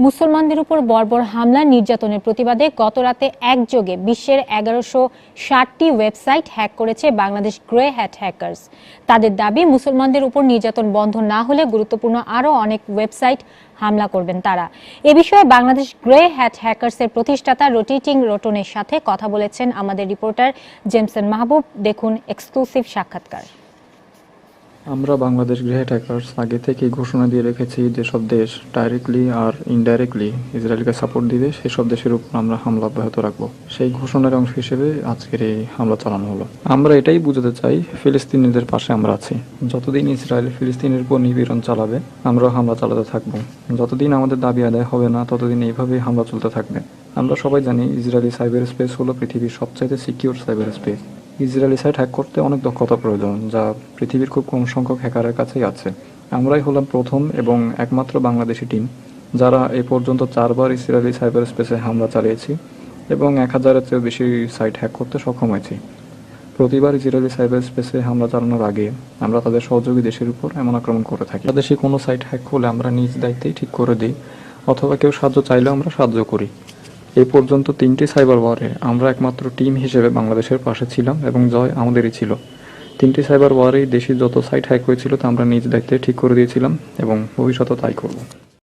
মুসলমানদের উপর বর্বর হামলা নির্যাতনের প্রতিবাদে গতরাতে একযোগে বিশ্বের ১১৬০টি ওয়েবসাইট হ্যাক করেছে বাংলাদেশ গ্রে হ্যাট হ্যাকার্স। তাদের দাবি, মুসলমানদের উপর নির্যাতন বন্ধ না হলে গুরুত্বপূর্ণ আরও অনেক ওয়েবসাইট হামলা করবেন তারা। এ বিষয়ে বাংলাদেশ গ্রে হ্যাট হ্যাকার্সের প্রতিষ্ঠাতা রোটেটিং রোটনের সাথে কথা বলেছেন আমাদের রিপোর্টার জেমসন মাহবুব। দেখুন এক্সক্লুসিভ সাক্ষাৎকার। আমরা বাংলাদেশ গ্রে হ্যাট হ্যাকার্স আগে থেকেই ঘোষণা দিয়ে রেখেছি যেসব দেশ ডাইরেক্টলি আর ইনডাইরেক্টলি ইসরায়েলকে সাপোর্ট দিবে সেসব দেশের উপর আমরা হামলা অব্যাহত রাখবো। সেই ঘোষণার অংশ হিসেবে আজকের এই হামলা চালানো হলো। আমরা এটাই বুঝাতে চাই, ফিলিস্তিনিদের পাশে আমরা আছি। যতদিন ইসরায়েল ফিলিস্তিনের উপর নিপীড়ন চালাবে আমরা হামলা চালাতে থাকবো। যতদিন আমাদের দাবি আদায় হবে না ততদিন এইভাবেই হামলা চলতে থাকবে। আমরা সবাই জানি ইসরায়েলি সাইবার স্পেস হলো পৃথিবীর সবচাইতে secure cyber space. Israeli site hack করতে অনেক দক্ষতা প্রয়োজন, যা পৃথিবীর খুব কম সংখ্যক হ্যাকারের কাছেই আছে। আমরাই হলাম প্রথম এবং একমাত্র বাংলাদেশি টিম যারা এ পর্যন্ত 4বার ইসরায়েলি সাইবার স্পেসে হামলা চালিয়েছি এবং 1000-এর চেয়েও বেশি সাইট হ্যাক করতে সক্ষম হয়েছি। প্রতিবার ইসরায়েলি সাইবার স্পেসে হামলা চালানোর আগে আমরা তাদের সহযোগী দেশের উপর এমন আক্রমণ করে থাকি। বাংলাদেশি কোনো সাইট হ্যাক হলে আমরা নিজ দায়িত্বেই ঠিক করে দিই, অথবা কেউ সাহায্য চাইলেও আমরা সাহায্য করি। এই পর্যন্ত 3টি সাইবার ওয়ারে আমরা একমাত্র টিম হিসেবে বাংলাদেশের পাশে ছিলাম এবং জয় আমাদেরই ছিল। 3টি সাইবার ওয়ারেই দেশের যত সাইট হ্যাক হয়েছিল তা আমরা নিজ দায়িত্বে ঠিক করে দিয়েছিলাম এবং ভবিষ্যতে তাই করব।